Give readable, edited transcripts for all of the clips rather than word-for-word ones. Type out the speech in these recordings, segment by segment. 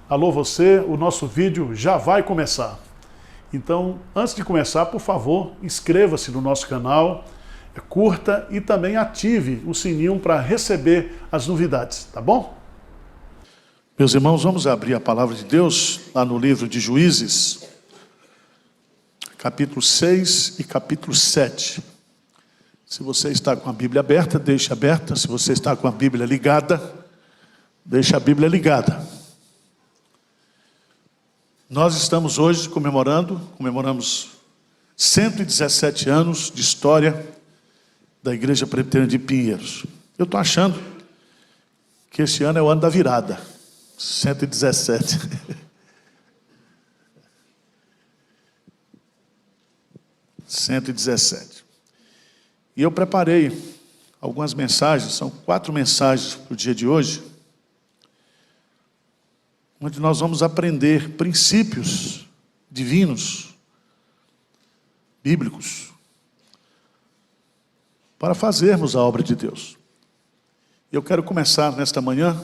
Alô você, o nosso vídeo já vai começar. Então, antes de começar, por favor, inscreva-se no nosso canal, curta e também ative o sininho para receber as novidades, tá bom? Meus irmãos, vamos abrir a palavra de Deus lá no livro de Juízes, capítulo 6 e capítulo 7. Se você está com a Bíblia aberta, deixe aberta. Se você está com a Bíblia ligada, deixe a Bíblia ligada. Nós estamos hoje comemoramos 117 anos de história da Igreja Presbiteriana de Pinheiros. Eu estou achando que esse ano é o ano da virada. 117. E eu preparei algumas mensagens, são 4 mensagens para o dia de hoje, onde nós vamos aprender princípios divinos, bíblicos, para fazermos a obra de Deus. Eu quero começar nesta manhã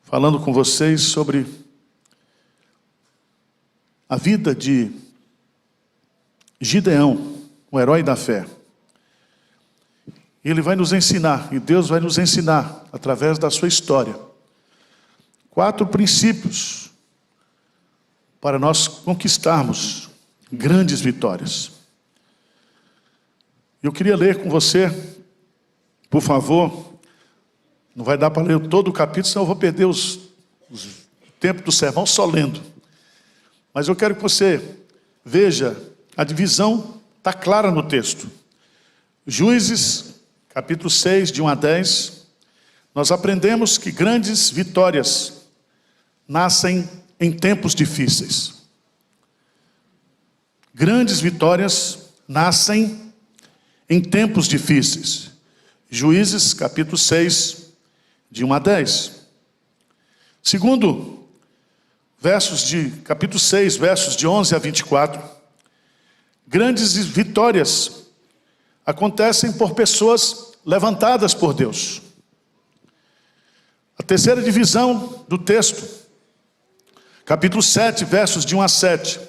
falando com vocês sobre a vida de Gideão, o herói da fé. Ele vai nos ensinar, e Deus vai nos ensinar, através da sua história, 4 princípios para nós conquistarmos grandes vitórias. Eu queria ler com você, por favor. Não vai dar para ler todo o capítulo, senão eu vou perder o tempo do sermão só lendo. Mas eu quero que você veja, a divisão está clara no texto. Juízes, capítulo 6, de 1 a 10, nós aprendemos que grandes vitórias nascem em tempos difíceis. Grandes vitórias nascem em tempos difíceis. Juízes, capítulo 6, de 1 a 10. Segundo, capítulo 6, versos de 11 a 24. Grandes vitórias acontecem por pessoas levantadas por Deus. A terceira divisão do texto, capítulo 7, versos de 1 a 7.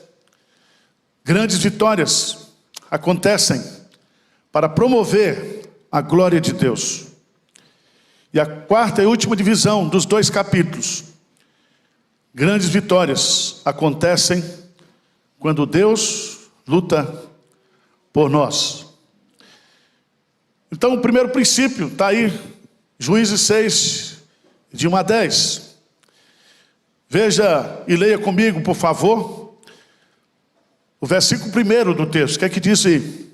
Grandes vitórias acontecem para promover a glória de Deus. E a quarta e última divisão dos 2 capítulos. Grandes vitórias acontecem quando Deus luta por nós. Então o primeiro princípio está aí, Juízes 6, de 1 a 10. Veja e leia comigo, por favor, o versículo 1 do texto. O que é que diz aí?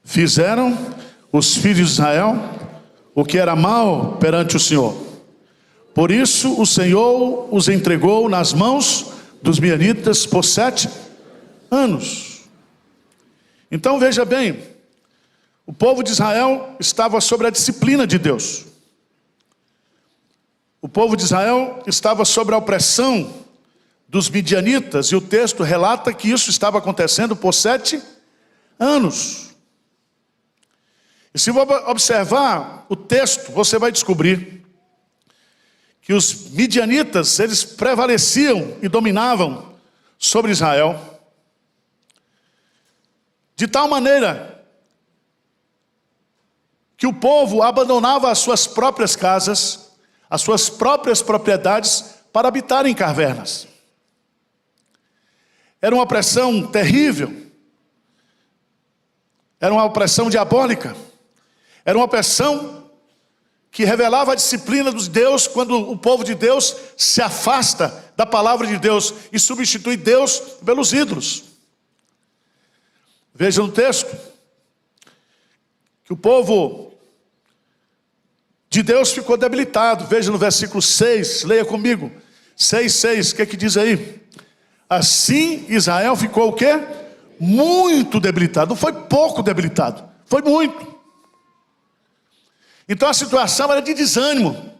Fizeram os filhos de Israel o que era mal perante o Senhor. Por isso o Senhor os entregou nas mãos dos midianitas por 7 anos. Então veja bem, o povo de Israel estava sob a disciplina de Deus. O povo de Israel estava sob a opressão dos midianitas, e o texto relata que isso estava acontecendo por 7 anos. E se você observar o texto, você vai descobrir que os midianitas, eles prevaleciam e dominavam sobre Israel, de tal maneira que o povo abandonava as suas próprias casas, as suas próprias propriedades, para habitar em cavernas. Era uma opressão terrível, era uma opressão diabólica, era uma opressão que revelava a disciplina de Deus, quando o povo de Deus se afasta da palavra de Deus e substitui Deus pelos ídolos. Veja no texto que o povo de Deus ficou debilitado. Veja no versículo 6, leia comigo. 6, o que é que diz aí? Assim Israel ficou o quê? Muito debilitado. Não foi pouco debilitado, foi muito. Então a situação era de desânimo,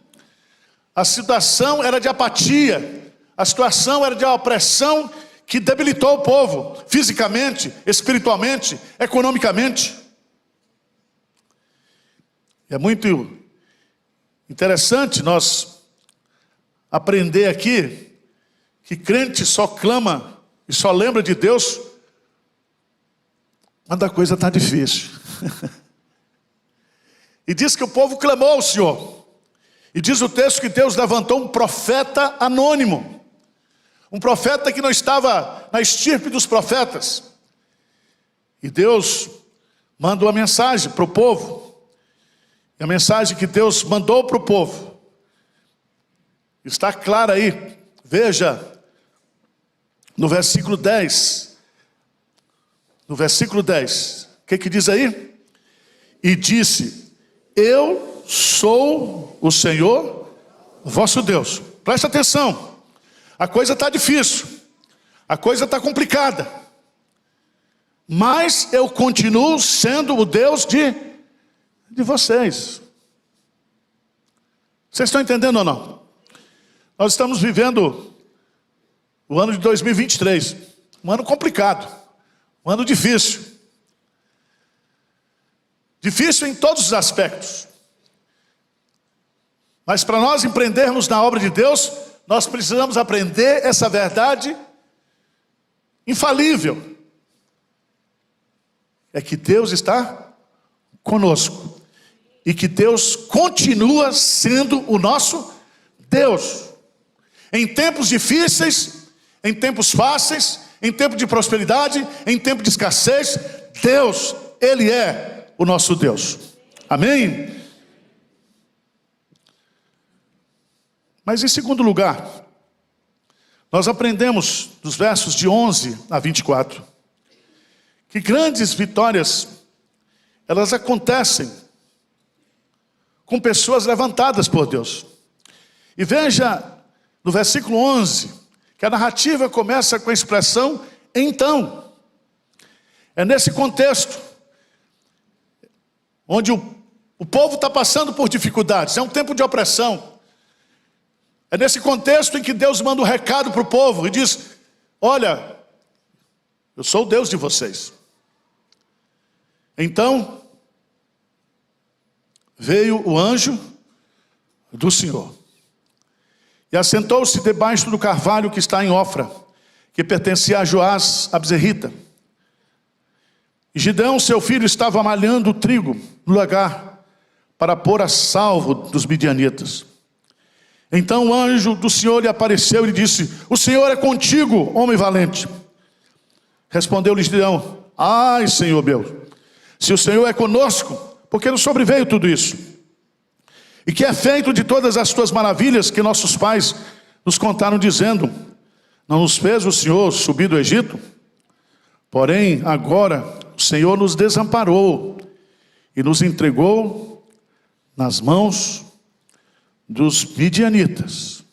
a situação era de apatia, a situação era de opressão que debilitou o povo, fisicamente, espiritualmente, economicamente. É muito interessante nós aprender aqui que crente só clama e só lembra de Deus quando a coisa está difícil. E diz que o povo clamou ao Senhor. E diz o texto que Deus levantou um profeta anônimo. Um profeta que não estava na estirpe dos profetas. E Deus mandou a mensagem para o povo. E a mensagem que Deus mandou para o povo está clara aí. Veja no versículo 10. No versículo 10. O que diz aí? E disse: eu sou o Senhor vosso Deus. Presta atenção. A coisa está difícil. A coisa está complicada. Mas eu continuo sendo o Deus de vocês. Vocês estão entendendo ou não? Nós estamos vivendo o ano de 2023. Um ano complicado. Um ano difícil. Difícil em todos os aspectos. Mas para nós empreendermos na obra de Deus, nós precisamos aprender essa verdade infalível. É que Deus está conosco. E que Deus continua sendo o nosso Deus. Em tempos difíceis, em tempos fáceis, em tempo de prosperidade, em tempo de escassez, Deus, Ele é o nosso Deus. Amém? Mas em segundo lugar, nós aprendemos dos versos de 11 a 24, que grandes vitórias, elas acontecem com pessoas levantadas por Deus. E veja no versículo 11, que a narrativa começa com a expressão então. É nesse contexto, onde o povo está passando por dificuldades, é um tempo de opressão. É nesse contexto em que Deus manda um recado para o povo e diz: olha, eu sou o Deus de vocês. Então, veio o anjo do Senhor e assentou-se debaixo do carvalho que está em Ofra, que pertencia a Joás Abzerrita. E Gideão, seu filho, estava malhando o trigo no lagar para pôr a salvo dos midianitas. Então o anjo do Senhor lhe apareceu e lhe disse: o Senhor é contigo, homem valente. Respondeu-lhe Gideão: ai, Senhor meu, se o Senhor é conosco, por que nos sobreveio tudo isso? E que é feito de todas as tuas maravilhas que nossos pais nos contaram, dizendo: não nos fez o Senhor subir do Egito? Porém, agora o Senhor nos desamparou e nos entregou nas mãos dos midianitas.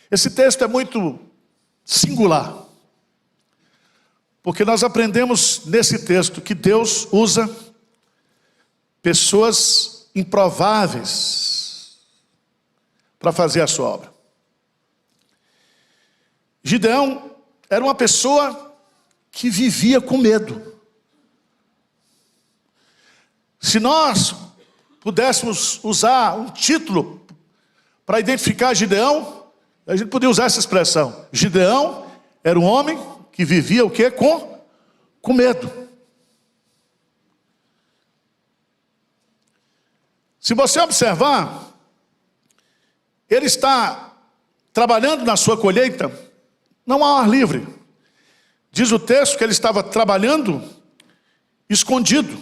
Esse texto é muito singular, porque nós aprendemos nesse texto que Deus usa pessoas improváveis para fazer a sua obra. Gideão era uma pessoa que vivia com medo. Se nós pudéssemos usar um título para identificar Gideão, a gente poderia usar essa expressão: Gideão era um homem que vivia o quê? Com medo. Se você observar, ele está trabalhando na sua colheita, não há ar livre. Diz o texto que ele estava trabalhando escondido,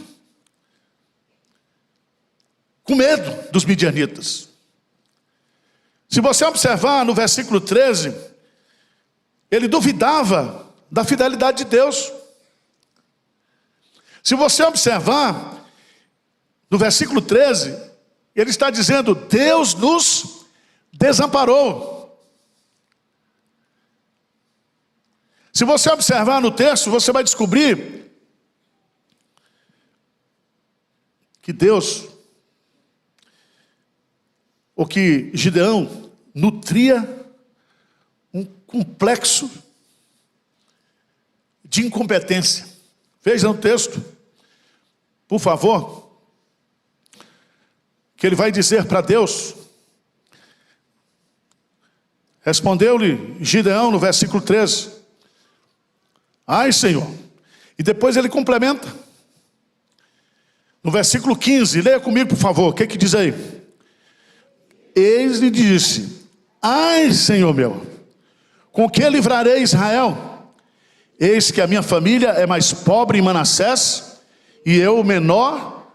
com medo dos midianitas. Se você observar no versículo 13, ele duvidava da fidelidade de Deus. Se você observar no versículo 13, ele está dizendo: Deus nos desamparou. Se você observar no texto, você vai descobrir que Deus, ou que Gideão nutria um complexo de incompetência. Veja no texto, por favor, que ele vai dizer para Deus Respondeu-lhe Gideão no versículo 13: ai, Senhor. E depois ele complementa. No versículo 15, leia comigo, por favor. O que que diz aí? Eis lhe disse: ai, Senhor meu, com que livrarei Israel? Eis que a minha família é mais pobre em Manassés, e eu o menor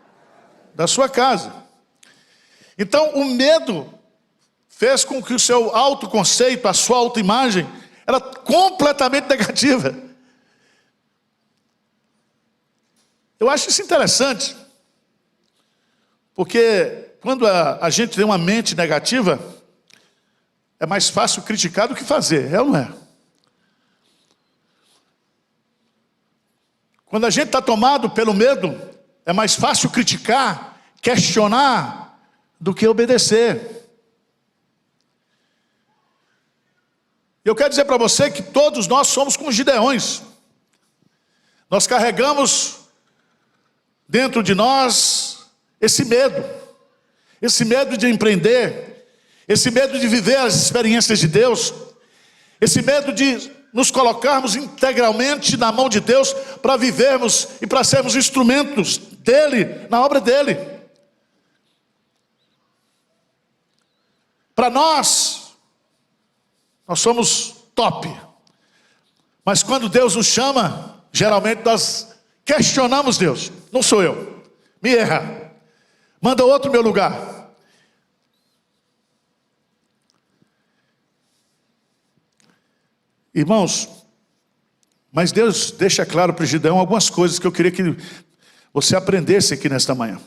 da sua casa. Então o medo fez com que o seu autoconceito, a sua autoimagem, era completamente negativa. Eu acho isso interessante, porque quando a gente tem uma mente negativa, é mais fácil criticar do que fazer, é ou não é? Quando a gente está tomado pelo medo, é mais fácil criticar, questionar, do que obedecer. Eu quero dizer para você que todos nós somos como Gideões. Nós carregamos dentro de nós esse medo de empreender, esse medo de viver as experiências de Deus, esse medo de nos colocarmos integralmente na mão de Deus para vivermos e para sermos instrumentos dele, na obra dele. Para nós somos top, mas quando Deus nos chama, geralmente nós questionamos Deus. Não sou eu, me erra, manda outro no meu lugar. Irmãos, mas Deus deixa claro para Gideão algumas coisas que eu queria que você aprendesse aqui nesta manhã.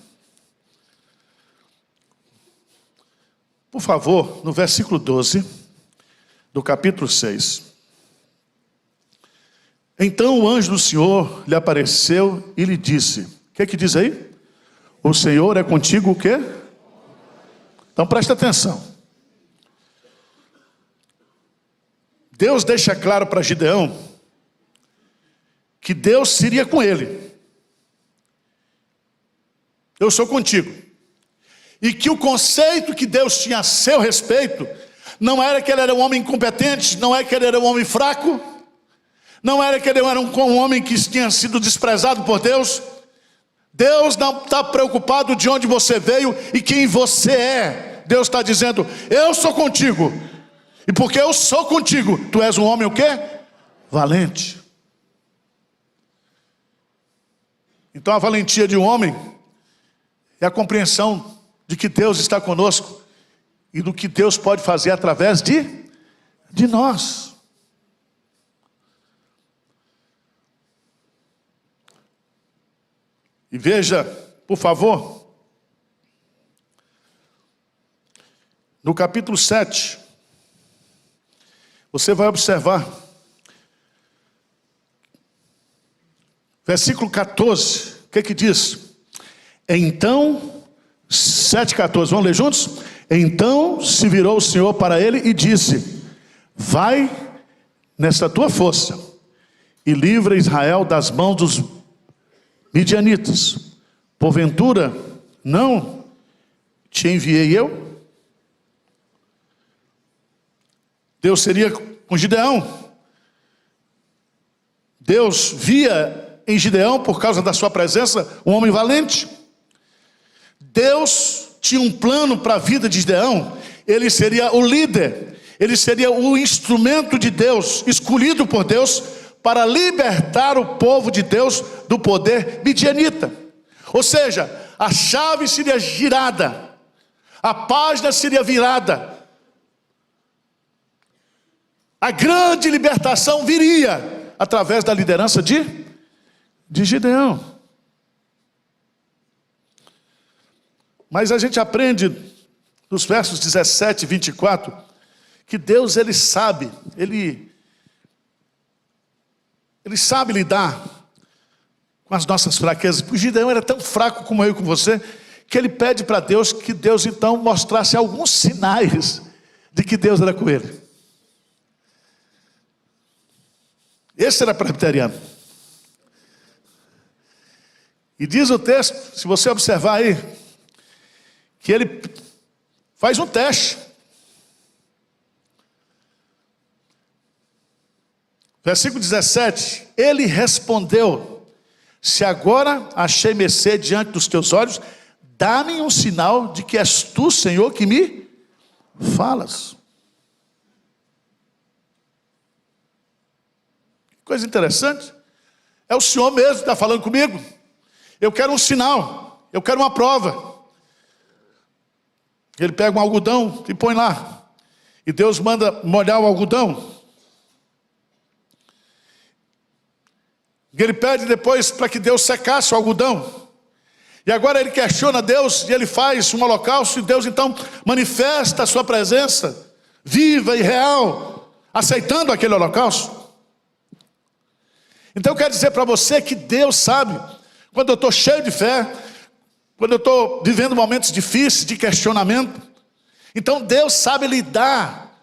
Por favor, no versículo 12 do capítulo 6. Então o anjo do Senhor lhe apareceu e lhe disse: o que é que diz aí? O Senhor é contigo o quê? Então presta atenção. Deus deixa claro para Gideão que Deus seria com ele. Eu sou contigo. E que o conceito que Deus tinha a seu respeito não era que ele era um homem incompetente, não é que ele era um homem fraco, não era que ele era um homem que tinha sido desprezado por Deus. Deus não está preocupado de onde você veio e quem você é. Deus está dizendo: eu sou contigo. E porque eu sou contigo, tu és um homem o quê? Valente. Então a valentia de um homem é a compreensão de que Deus está conosco e do que Deus pode fazer através de nós. E veja, por favor, no capítulo 7, você vai observar, versículo 14, o que que diz? Então, 7,14, vamos ler juntos? Então se virou o Senhor para ele e disse: vai nesta tua força e livra Israel das mãos dos midianitas. Porventura não te enviei eu? Deus seria com Gideão. Deus via em Gideão, por causa da sua presença, um homem valente. Deus tinha um plano para a vida de Gideão. Ele seria o líder, ele seria o instrumento de Deus, escolhido por Deus, para libertar o povo de Deus do poder midianita. Ou seja, a chave seria girada, a página seria virada, a grande libertação viria através da liderança de Gideão. Mas a gente aprende nos versos 17 e 24 que Deus, ele sabe lidar com as nossas fraquezas. Porque Gideão era tão fraco como eu e com você, que ele pede para Deus que Deus então mostrasse alguns sinais de que Deus era com ele. Esse era presbiteriano. E diz o texto, se você observar aí, que ele faz um teste. Versículo 17, ele respondeu: se agora achei mercê diante dos teus olhos, dá-me um sinal de que és tu, Senhor, que me falas. Coisa interessante, é o Senhor mesmo que está falando comigo. Eu quero um sinal, eu quero uma prova. Ele pega um algodão e põe lá, e Deus manda molhar o algodão. Ele pede depois para que Deus secasse o algodão. E agora ele questiona Deus, e ele faz um holocausto, e Deus então manifesta a sua presença viva e real, aceitando aquele holocausto. Então eu quero dizer para você que Deus sabe, quando eu estou cheio de fé, quando eu estou vivendo momentos difíceis de questionamento, então Deus sabe lidar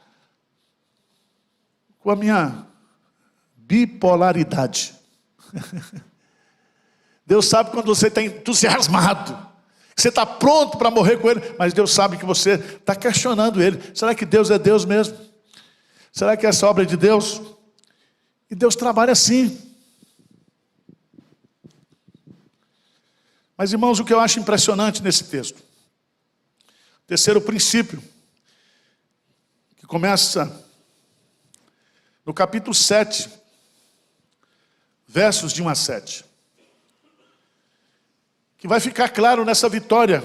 com a minha bipolaridade. Deus sabe quando você está entusiasmado, que você está pronto para morrer com Ele, mas Deus sabe que você está questionando Ele. Será que Deus é Deus mesmo? Será que essa obra é de Deus? E Deus trabalha assim. Mas, irmãos, o que eu acho impressionante nesse texto, terceiro princípio, que começa no capítulo 7, versos de 1 a 7, que vai ficar claro nessa vitória,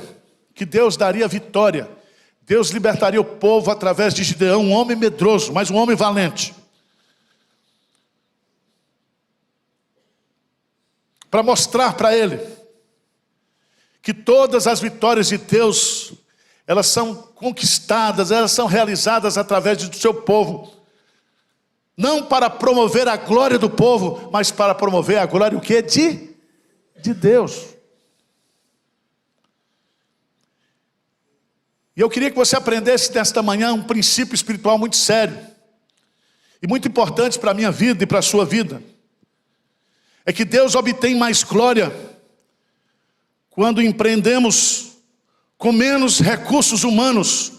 que Deus daria vitória, Deus libertaria o povo através de Gideão, um homem medroso, mas um homem valente, para mostrar para ele que todas as vitórias de Deus, elas são conquistadas, elas são realizadas através do seu povo. Não para promover a glória do povo, mas para promover a glória o quê? De Deus. E eu queria que você aprendesse nesta manhã um princípio espiritual muito sério e muito importante para a minha vida e para a sua vida. É que Deus obtém mais glória quando empreendemos com menos recursos humanos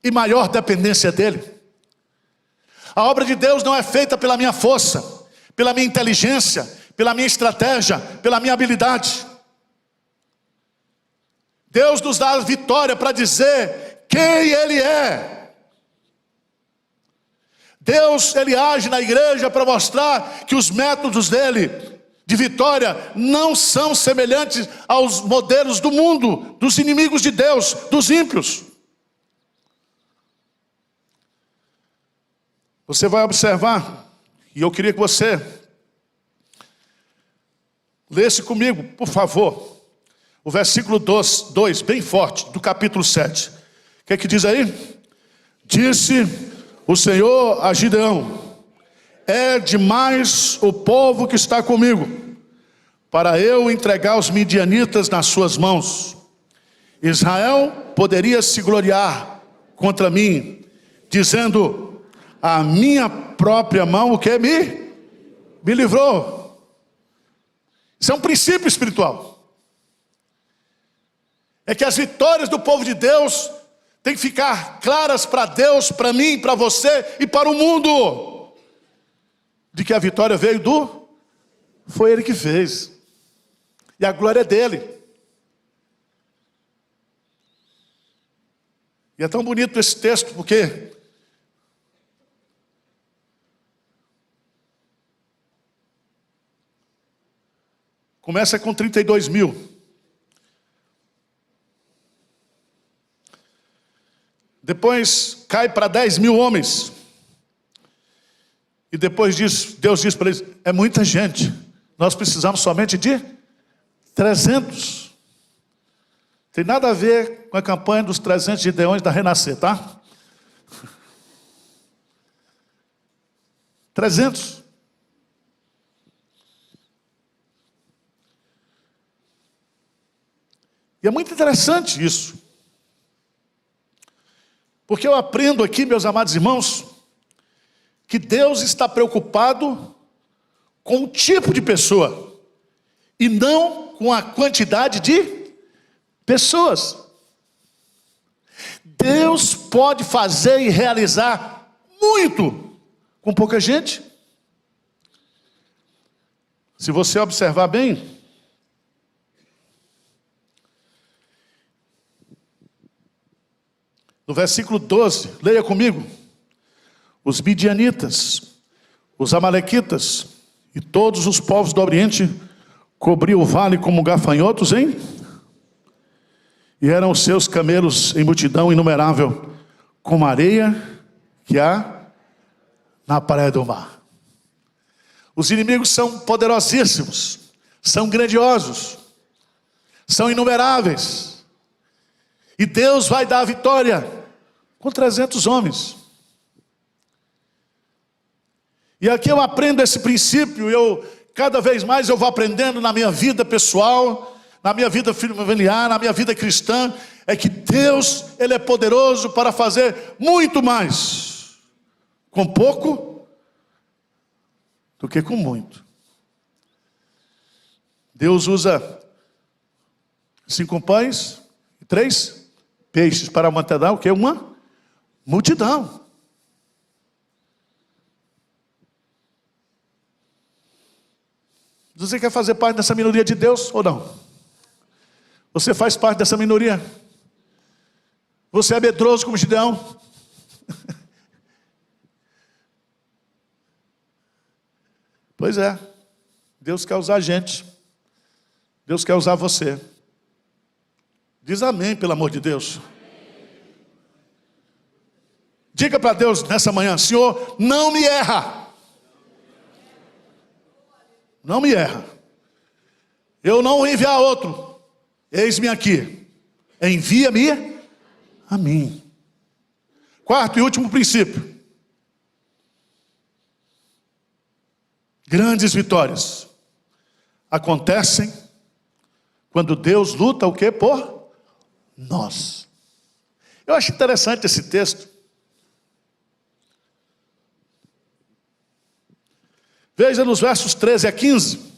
e maior dependência dEle. A obra de Deus não é feita pela minha força, pela minha inteligência, pela minha estratégia, pela minha habilidade. Deus nos dá a vitória para dizer quem Ele é. Deus, Ele age na igreja para mostrar que os métodos dEle de vitória não são semelhantes aos modelos do mundo, dos inimigos de Deus, dos ímpios. Você vai observar, e eu queria que você lesse comigo, por favor, o versículo 2, bem forte, do capítulo 7. O que é que diz aí? Disse o Senhor a Gideão: é demais o povo que está comigo, para eu entregar os midianitas nas suas mãos. Israel poderia se gloriar contra mim, dizendo: a minha própria mão, o que me livrou. Isso é um princípio espiritual. É que as vitórias do povo de Deus têm que ficar claras para Deus, para mim, para você e para o mundo. De que a vitória veio foi Ele que fez. E a glória é dEle. E é tão bonito esse texto, porque começa com 32 mil. Depois cai para 10 mil homens. E depois disso, Deus diz para eles: é muita gente, nós precisamos somente de 300. Tem nada a ver com a campanha dos 300 Gideões da Renascer, tá? 300. E é muito interessante isso. Porque eu aprendo aqui, meus amados irmãos, que Deus está preocupado com o tipo de pessoa e não com a quantidade de pessoas. Deus pode fazer e realizar muito com pouca gente. Se você observar bem, no versículo 12, leia comigo. Os midianitas, os amalequitas e todos os povos do Oriente cobriam o vale como gafanhotos, hein? E eram os seus camelos em multidão inumerável, como a areia que há na praia do mar. Os inimigos são poderosíssimos, são grandiosos, são inumeráveis. E Deus vai dar a vitória com 300 homens. E aqui eu aprendo esse princípio, cada vez mais eu vou aprendendo na minha vida pessoal, na minha vida familiar, na minha vida cristã, é que Deus, Ele é poderoso para fazer muito mais, com pouco, do que com muito. Deus usa 5 pães e 3 peixes para manter o que? Uma multidão. Você quer fazer parte dessa minoria de Deus ou não? Você faz parte dessa minoria? Você é medroso como Gideão? Pois é, Deus quer usar a gente. Deus quer usar você. Diz amém, pelo amor de Deus. Diga para Deus nessa manhã: Senhor, não me erra. Não me erra. Eu não vou enviar outro. Eis-me aqui. Envia-me a mim. 4º e último princípio. Grandes vitórias acontecem quando Deus luta o quê? Por nós. Eu acho interessante esse texto. Veja nos versos 13 a 15.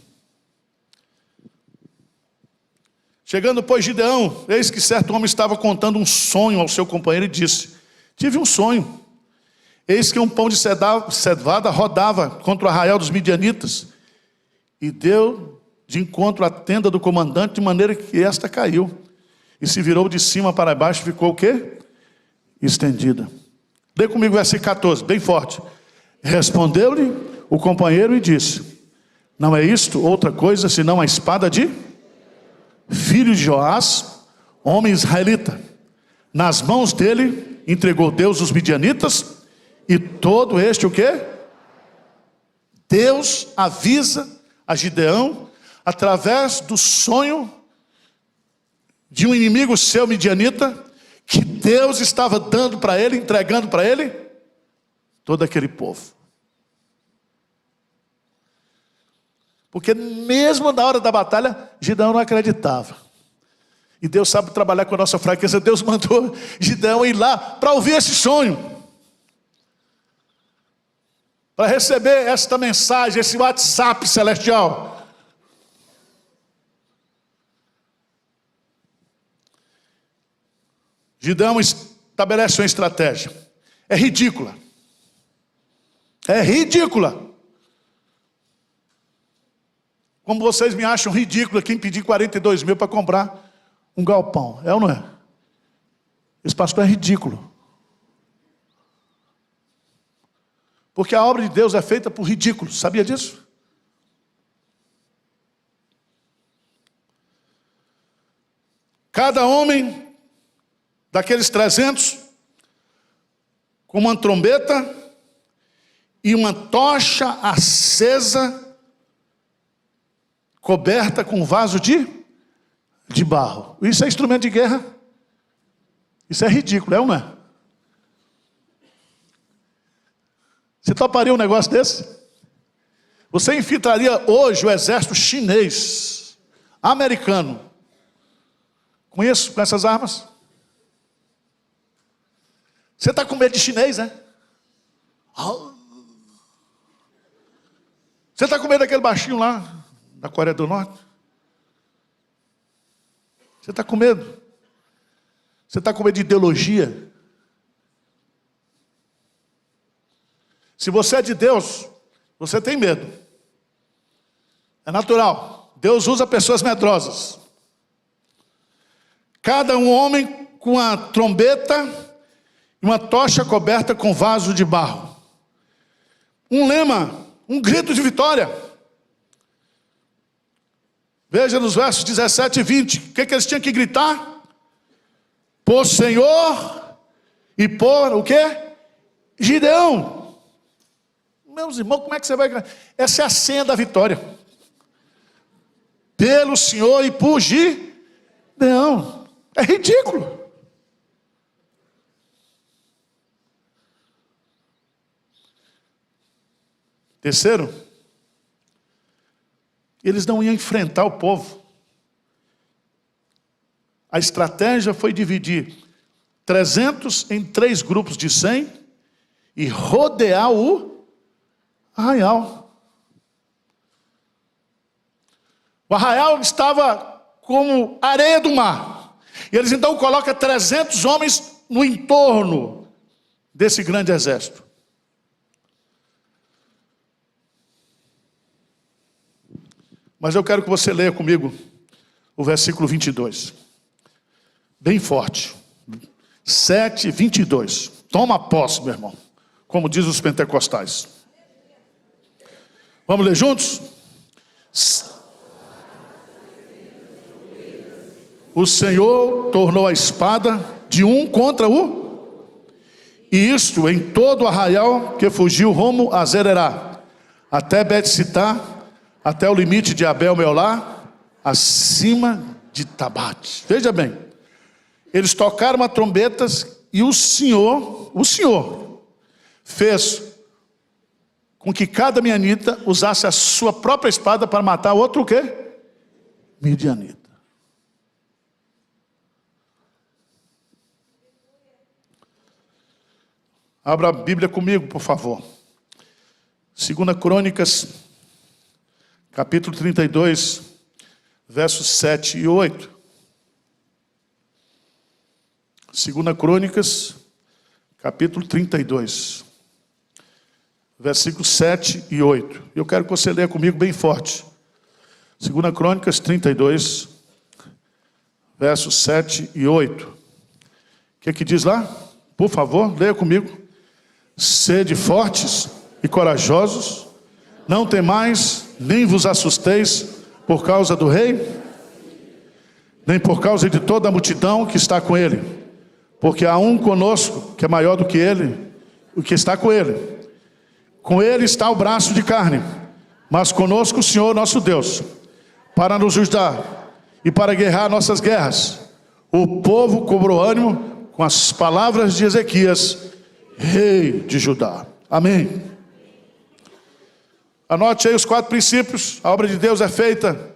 Chegando, pois, Gideão, eis que certo homem estava contando um sonho ao seu companheiro e disse: tive um sonho. Eis que um pão de cevada rodava contra o arraial dos midianitas e deu de encontro à tenda do comandante, de maneira que esta caiu. E se virou de cima para baixo, ficou o quê? Estendida. Lê comigo o versículo 14, bem forte. Respondeu-lhe o companheiro e disse: não é isto outra coisa senão a espada de filho de Joás, homem israelita. Nas mãos dele entregou Deus os midianitas, e todo este o quê? Deus avisa a Gideão, através do sonho de um inimigo seu midianita, que Deus estava dando para ele, entregando para ele, todo aquele povo. Porque mesmo na hora da batalha, Gideão não acreditava. E Deus sabe trabalhar com a nossa fraqueza. Deus mandou Gideão ir lá para ouvir esse sonho, para receber esta mensagem, esse WhatsApp celestial. Gideão estabelece uma estratégia. É ridícula. É ridícula. Como vocês me acham ridículo aqui em pedir 42 mil para comprar um galpão. É ou não é? Esse pastor é ridículo. Porque a obra de Deus é feita por ridículos. Sabia disso? Cada homem daqueles 300 com uma trombeta e uma tocha acesa, coberta com um vaso de barro. Isso é instrumento de guerra? Isso é ridículo, é ou não é? Você toparia um negócio desse? Você infiltraria hoje o exército chinês, americano, com essas armas? Você está com medo de chinês, né? Você está com medo daquele baixinho lá, da Coreia do Norte? Você está com medo? Você está com medo de ideologia? Se você é de Deus, você tem medo. É natural. Deus usa pessoas medrosas. Cada um homem com uma trombeta e uma tocha coberta com vaso de barro. Um lema, um grito de vitória. Veja nos versos 17 e 20. O que eles tinham que gritar? Por Senhor e por o quê? Gideão. Meus irmãos, como é que você vai... Essa é a senha da vitória. Pelo Senhor e por Gideão. É ridículo. Terceiro, eles não iam enfrentar o povo. A estratégia foi dividir 300 em 3 grupos de 100 e rodear o arraial. O arraial estava como areia do mar. E eles então colocam 300 homens no entorno desse grande exército. Mas eu quero que você leia comigo o versículo 22. Bem forte. 7:22. Toma posse, meu irmão. Como diz os pentecostais. Vamos ler juntos? O Senhor tornou a espada de um contra o, e isto em todo o arraial que fugiu rumo a Zererá, até Bet-Sitá, até o limite de Abel-Meolá, acima de Tabate. Veja bem, eles tocaram as trombetas e o Senhor fez com que cada midianita usasse a sua própria espada para matar outro o quê? Midianita. Abra a Bíblia comigo, por favor. 2 Crônicas, capítulo 32, versos 7 e 8. 2 Crônicas, capítulo 32, versículos 7 e 8. Eu quero que você leia comigo bem forte. 2 Crônicas 32, versos 7 e 8. O que diz lá? Por favor, leia comigo. Sede fortes e corajosos, não temais, nem vos assusteis por causa do rei, nem por causa de toda a multidão que está com ele, porque há um conosco que é maior do que ele, o que está com ele. Com ele está o braço de carne, mas conosco o Senhor nosso Deus, para nos ajudar e para guerrear nossas guerras. O povo cobrou ânimo com as palavras de Ezequias, rei de Judá. Amém. Anote aí os 4 princípios. A obra de Deus é feita.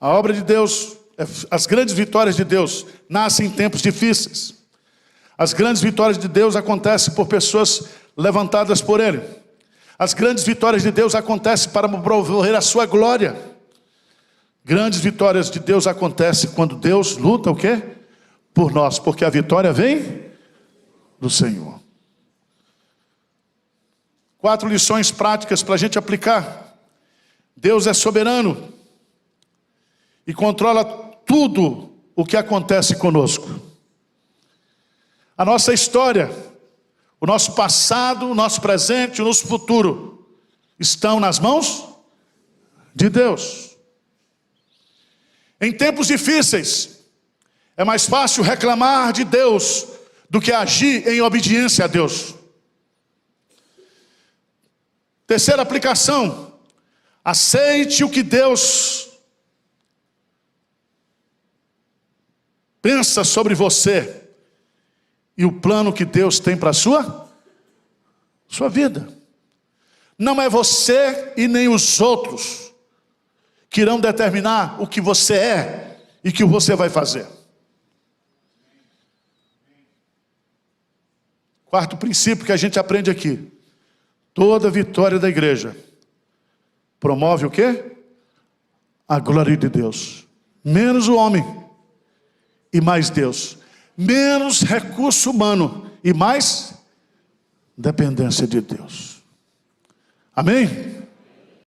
A obra de Deus, as grandes vitórias de Deus nascem em tempos difíceis. As grandes vitórias de Deus acontecem por pessoas levantadas por Ele. As grandes vitórias de Deus acontecem para promover a sua glória. Grandes vitórias de Deus acontecem quando Deus luta o quê? Por nós, porque a vitória vem do Senhor. 4 lições práticas para a gente aplicar. Deus é soberano e controla tudo o que acontece conosco. A nossa história, o nosso passado, o nosso presente e o nosso futuro estão nas mãos de Deus. Em tempos difíceis, é mais fácil reclamar de Deus do que agir em obediência a Deus. Terceira aplicação: aceite o que Deus pensa sobre você e o plano que Deus tem para a sua vida. Não é você e nem os outros que irão determinar o que você é e o que você vai fazer. 4º princípio que a gente aprende aqui: toda vitória da igreja promove o quê? A glória de Deus. Menos o homem e mais Deus. Menos recurso humano e mais dependência de Deus. Amém?